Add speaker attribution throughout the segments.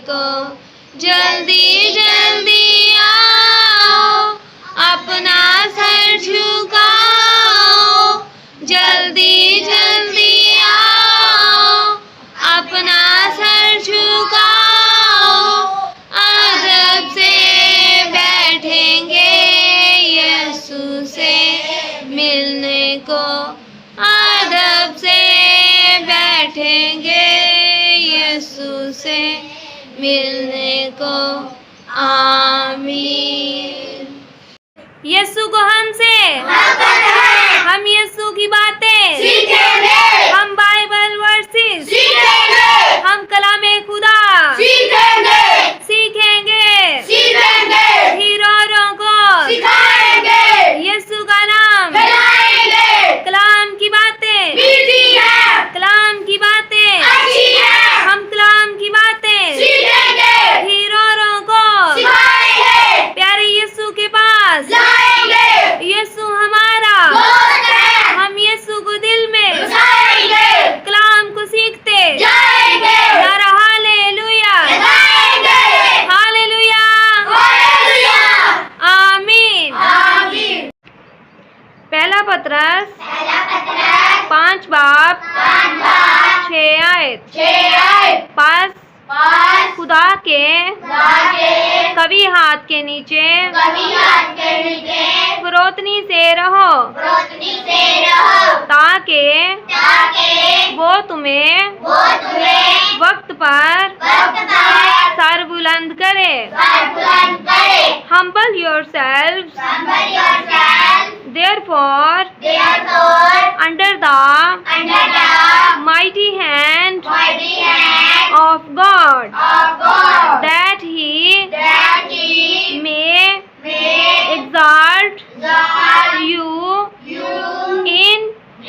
Speaker 1: को। जल्दी जल्दी आओ, अपना सर झुकाओ। जल्दी जल्दी आओ, अपना सर झुकाओ। अदब से बैठेंगे यीशु से मिलने को। अदब से बैठेंगे यीशु से मिलने को। आमीन। यीशु को हमसे हम यीशु की बातें
Speaker 2: सीखेंगे,
Speaker 1: हम बाइबल वर्सेस
Speaker 2: सीखेंगे,
Speaker 1: हम कलामे खुदा
Speaker 2: सीखेंगे,
Speaker 1: सीखेंगे हीरों को
Speaker 2: सिखाएंगे,
Speaker 1: यीशु का नाम
Speaker 2: फैलाएंगे।
Speaker 1: कलाम की बातें
Speaker 2: मीठी है,
Speaker 1: कलाम की बातें
Speaker 2: अच्छी है,
Speaker 1: हम कलाम की बातें
Speaker 2: सीखेंगे,
Speaker 1: हीरों को
Speaker 2: सिखाएंगे,
Speaker 1: प्यारे यीशु के पास
Speaker 2: लाएंगे।
Speaker 1: यीशु हमारा
Speaker 2: दोस्त है,
Speaker 1: हम यीशु को दिल में
Speaker 2: बसाएंगे,
Speaker 1: कलाम को सीखते
Speaker 2: जाएंगे,
Speaker 1: नारा हालेलुया
Speaker 2: लगाएंगे।
Speaker 1: हालेलुया
Speaker 2: हालेलुया,
Speaker 1: आमीन।
Speaker 2: आमीन।
Speaker 1: पहला पत्रस
Speaker 2: पहला पत्रस
Speaker 1: 5 बाब
Speaker 2: 5
Speaker 1: 6 आयत
Speaker 2: 6 आयत।
Speaker 1: पास
Speaker 2: 5
Speaker 1: खुदा के
Speaker 2: लाके
Speaker 1: कभी हाथ के नीचे
Speaker 2: कभी हाथ के नीचे
Speaker 1: फरोतनी से रहो
Speaker 2: रोशनी से रहो,
Speaker 1: ताकि वो तुम्हें वक्त पर
Speaker 2: वक्त पर
Speaker 1: सर बुलंद करे।
Speaker 2: सर बुलंद करे।
Speaker 1: Humble yourselves
Speaker 2: Humble yourself,
Speaker 1: therefore
Speaker 2: therefore,
Speaker 1: under the
Speaker 2: under the
Speaker 1: mighty hand
Speaker 2: mighty hand
Speaker 1: of God,
Speaker 2: of God,
Speaker 1: that he
Speaker 2: that He
Speaker 1: may
Speaker 2: may
Speaker 1: exalt
Speaker 2: exalt
Speaker 1: you
Speaker 2: you
Speaker 1: in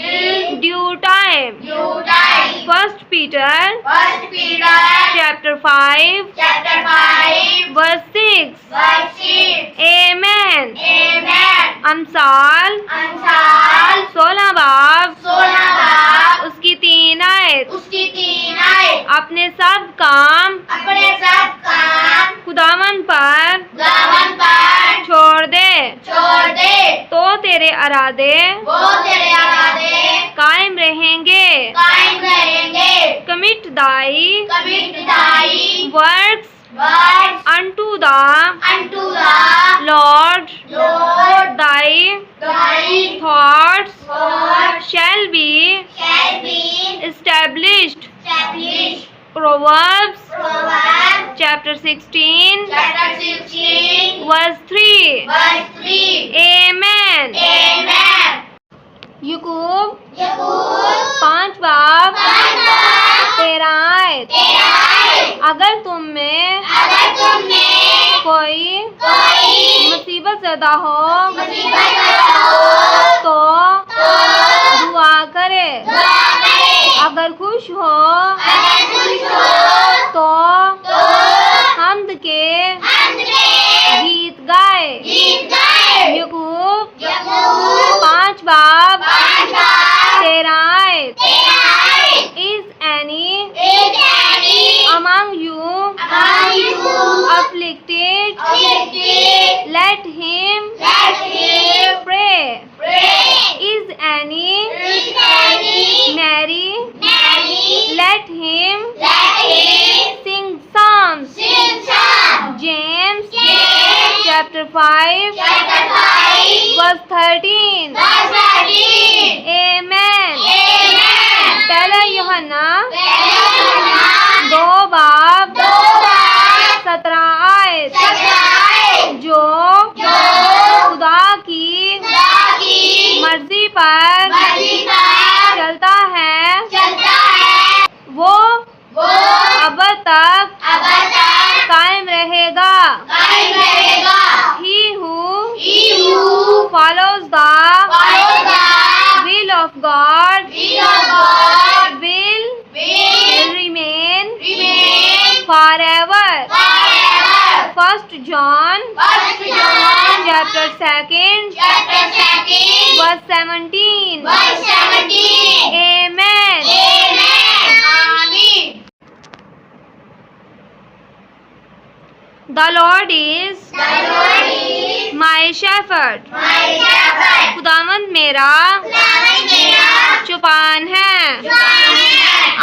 Speaker 2: in
Speaker 1: due time.
Speaker 2: due time.
Speaker 1: 1 Peter
Speaker 2: 1 Peter
Speaker 1: chapter 5
Speaker 2: chapter 5
Speaker 1: verse 6.
Speaker 2: verse 6.
Speaker 1: Amen.
Speaker 2: Amen.
Speaker 1: अमसाल
Speaker 2: अंसाल
Speaker 1: 16 बाब
Speaker 2: 16 बाब
Speaker 1: उसकी 3 आयत।
Speaker 2: उसकी 3 आयत।
Speaker 1: अपने सब काम
Speaker 2: अपने सब काम
Speaker 1: खुदावन पर
Speaker 2: खुदावन पर
Speaker 1: छोड़ दे,
Speaker 2: छोड़ दे,
Speaker 1: तो तेरे इरादे
Speaker 2: वो तेरे इरादे
Speaker 1: कायम रहेंगे।
Speaker 2: कायम रहेंगे।
Speaker 1: Commit thy
Speaker 2: Commit thy
Speaker 1: works
Speaker 2: works
Speaker 1: unto the
Speaker 2: unto the
Speaker 1: Lord.
Speaker 2: Lord.
Speaker 1: Thy
Speaker 2: Thy
Speaker 1: thoughts
Speaker 2: thoughts
Speaker 1: shall be
Speaker 2: shall be
Speaker 1: established.
Speaker 2: established.
Speaker 1: Proverbs
Speaker 2: Proverbs
Speaker 1: chapter 16
Speaker 2: chapter 16
Speaker 1: verse 3.
Speaker 2: verse 3.
Speaker 1: Amen.
Speaker 2: Amen.
Speaker 1: याकूब
Speaker 2: याकूब
Speaker 1: 5 बाब
Speaker 2: 5 बाब
Speaker 1: 13 आयत।
Speaker 2: 13 आयत।
Speaker 1: अगर तुम में
Speaker 2: अगर तुम में
Speaker 1: कोई
Speaker 2: कोई
Speaker 1: मुसीबत ज़दा हो
Speaker 2: मुसीबत हो
Speaker 1: तो
Speaker 2: तो
Speaker 1: दुआ करे।
Speaker 2: दुआ करे।
Speaker 1: अगर खुश हो
Speaker 2: अगर खुश हो
Speaker 1: तो
Speaker 2: तो
Speaker 1: हम्द के
Speaker 2: हमद के
Speaker 1: गीत गाए।
Speaker 2: गीत गाए।
Speaker 1: याकूब
Speaker 2: याकूब
Speaker 1: 5 बाब
Speaker 2: 5 बाब
Speaker 1: 13 आयत।
Speaker 2: 13 आयत।
Speaker 1: Is any
Speaker 2: Is any
Speaker 1: among you
Speaker 2: among you
Speaker 1: afflicted?
Speaker 2: afflicted?
Speaker 1: Let him
Speaker 2: Let him
Speaker 1: pray.
Speaker 2: pray.
Speaker 1: Is any
Speaker 2: Is any
Speaker 1: merry?
Speaker 2: merry?
Speaker 1: Let him
Speaker 2: Let him
Speaker 1: sing psalms.
Speaker 2: sing songs.
Speaker 1: James
Speaker 2: James
Speaker 1: chapter 5
Speaker 2: chapter 5
Speaker 1: verse 13.
Speaker 2: verse 13.
Speaker 1: Amen.
Speaker 2: Amen.
Speaker 1: पहला यूहन्ना
Speaker 2: पहला यूहन्ना
Speaker 1: 2 बाब
Speaker 2: 2 बाब
Speaker 1: 17 आयत।
Speaker 2: 17 आयत।
Speaker 1: जो खुदा की
Speaker 2: खुदा की
Speaker 1: मर्जी पर
Speaker 2: मर्जी पर
Speaker 1: चलता है वो अब तक कायम रहेगा। He who follows the will of God will remain forever. 1 John chapter 2 verse 17. Amen. The Lord is
Speaker 2: The Lord is
Speaker 1: my shepherd.
Speaker 2: my shepherd.
Speaker 1: खुदावंद मेरा
Speaker 2: खुदावंद मेरा
Speaker 1: चौपान है.
Speaker 2: चौपान है.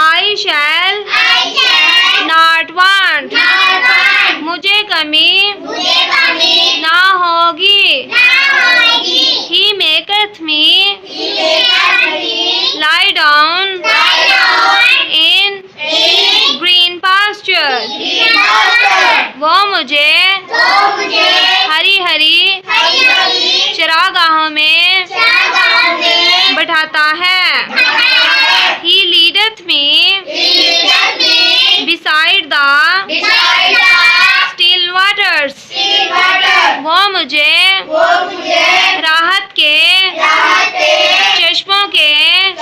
Speaker 1: I shall
Speaker 2: I shall
Speaker 1: not want.
Speaker 2: not want.
Speaker 1: मुझे कमी
Speaker 2: मुझे कमी
Speaker 1: ना होगी.
Speaker 2: ना होगी.
Speaker 1: He maketh me
Speaker 2: He maketh me
Speaker 1: lie down
Speaker 2: lie down
Speaker 1: in
Speaker 2: in
Speaker 1: green pastures.
Speaker 2: green pastures.
Speaker 1: वो मुझे
Speaker 2: वो मुझे
Speaker 1: हरी हरी
Speaker 2: हरी-हरी
Speaker 1: चरागाहों में
Speaker 2: चरागाहों में
Speaker 1: बैठाता है.
Speaker 2: बिठाता है.
Speaker 1: He leadeth me
Speaker 2: He leadeth me
Speaker 1: beside the
Speaker 2: beside the
Speaker 1: still waters.
Speaker 2: still waters.
Speaker 1: वो मुझे
Speaker 2: वो मुझे
Speaker 1: राहत के
Speaker 2: राहत के
Speaker 1: चश्मों के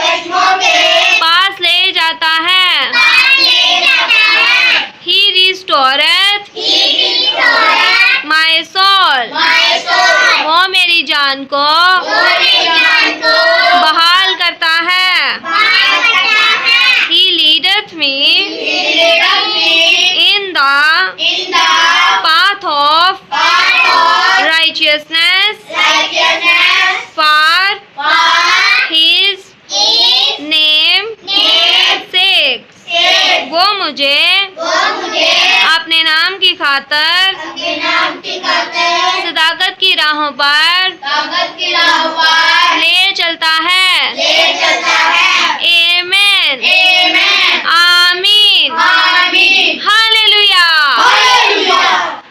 Speaker 2: चश्मों के
Speaker 1: पास ले जाता है.
Speaker 2: पास ले जाता है.
Speaker 1: He restoreth
Speaker 2: He restoreth
Speaker 1: my soul.
Speaker 2: my soul.
Speaker 1: वो मेरी जान को
Speaker 2: वो मेरी जान को
Speaker 1: बहाल करता है.
Speaker 2: बहाल करता है.
Speaker 1: He leadeth me
Speaker 2: He leadeth me
Speaker 1: in the
Speaker 2: in the
Speaker 1: path of
Speaker 2: path of
Speaker 1: righteousness
Speaker 2: righteousness
Speaker 1: for
Speaker 2: for
Speaker 1: his
Speaker 2: His
Speaker 1: name
Speaker 2: name
Speaker 1: sake.
Speaker 2: sake.
Speaker 1: वो मुझे
Speaker 2: वो मुझे
Speaker 1: अपने नाम की खातर
Speaker 2: अपने नाम की खातिर
Speaker 1: सदाकत की राहों पर
Speaker 2: ताकत की राह पर
Speaker 1: ले चलता है.
Speaker 2: ले चलता है.
Speaker 1: Amen.
Speaker 2: Amen.
Speaker 1: आमीन.
Speaker 2: Amen.
Speaker 1: Hallelujah.
Speaker 2: Hallelujah.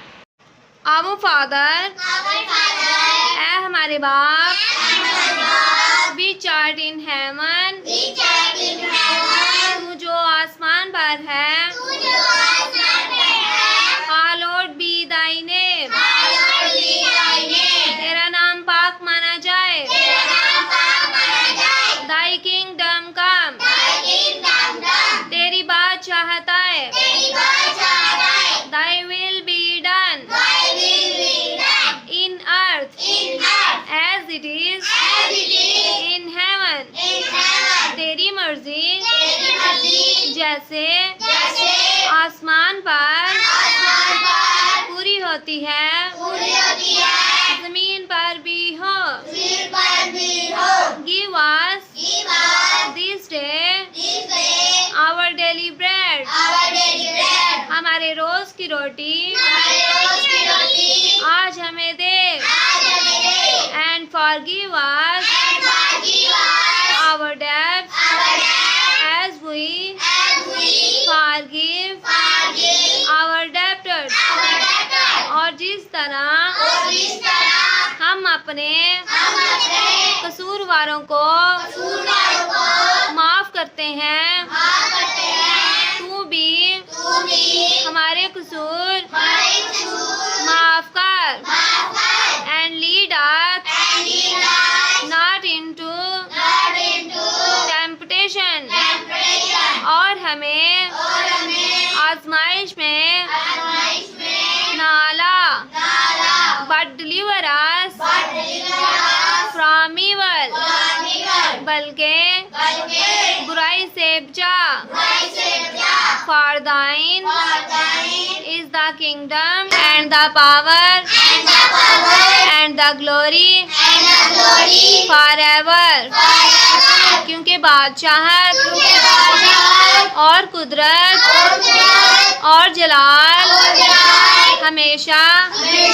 Speaker 1: Our Father,
Speaker 2: Our Father,
Speaker 1: ऐ हमारे बाप,
Speaker 2: our God,
Speaker 1: which art in heaven,
Speaker 2: which art in heaven,
Speaker 1: तू जो आसमान पर है,
Speaker 2: तू जो आसमान में है,
Speaker 1: hallowed be thy name.
Speaker 2: hallowed be thy name.
Speaker 1: तेरा नाम पाक माना जाए.
Speaker 2: तेरा नाम पाक माना जाए.
Speaker 1: Thy kingdom come.
Speaker 2: Thy kingdom come.
Speaker 1: तेरी बादशाहत आए.
Speaker 2: तेरी बादशाहत आए.
Speaker 1: Thy will be done
Speaker 2: Thy will be done
Speaker 1: in earth
Speaker 2: in earth
Speaker 1: as it is
Speaker 2: as it is
Speaker 1: in heaven.
Speaker 2: in heaven.
Speaker 1: तेरी मर्जी
Speaker 2: तेरी मर्जी
Speaker 1: जैसे
Speaker 2: जैसे
Speaker 1: आसमान पर
Speaker 2: आसमान पर
Speaker 1: पूरी होती है,
Speaker 2: पूरी होती है,
Speaker 1: जमीन पर भी हो.
Speaker 2: पृथ्वी पर भी हो.
Speaker 1: Give us
Speaker 2: Give us
Speaker 1: this day
Speaker 2: this day
Speaker 1: our daily bread.
Speaker 2: our daily bread.
Speaker 1: हमारे रोज की रोटी
Speaker 2: हमारे रोज की रोटी
Speaker 1: आज हमें दे.
Speaker 2: आज हमें दे.
Speaker 1: And forgive us
Speaker 2: And forgive us
Speaker 1: our debts
Speaker 2: our debts
Speaker 1: as we
Speaker 2: as we
Speaker 1: forgive
Speaker 2: forgive
Speaker 1: our debtors.
Speaker 2: our debtors.
Speaker 1: और जिस तरह
Speaker 2: और इस तरह
Speaker 1: हम अपने
Speaker 2: हम अपने
Speaker 1: कसूरवारों को
Speaker 2: कसूरवारों को
Speaker 1: माफ करते हैं,
Speaker 2: माफ करते हैं.
Speaker 1: तू भी
Speaker 2: तू भी
Speaker 1: हमारे कसूर
Speaker 2: हमारे कसूर
Speaker 1: माफ कर.
Speaker 2: माफ कर.
Speaker 1: And lead us
Speaker 2: And lead us
Speaker 1: not into
Speaker 2: not into
Speaker 1: temptation.
Speaker 2: temptation.
Speaker 1: और हमें
Speaker 2: और हमें
Speaker 1: आजमाइश में
Speaker 2: आजमाइश में
Speaker 1: नाला.
Speaker 2: डाला.
Speaker 1: But deliver us
Speaker 2: But deliver us
Speaker 1: from evil.
Speaker 2: from evil.
Speaker 1: बल्कि
Speaker 2: बल्कि
Speaker 1: बुराई से बचा.
Speaker 2: बुराई से बचा.
Speaker 1: For thine
Speaker 2: For thine
Speaker 1: is the kingdom and the power
Speaker 2: and the power
Speaker 1: and the glory
Speaker 2: and the glory
Speaker 1: forever.
Speaker 2: forever.
Speaker 1: क्योंकि बादशाहत
Speaker 2: क्योंकि बादशाहत
Speaker 1: और कुदरत
Speaker 2: और कुदरत
Speaker 1: और जलाल
Speaker 2: और जलाल
Speaker 1: हमेशा
Speaker 2: हमेशा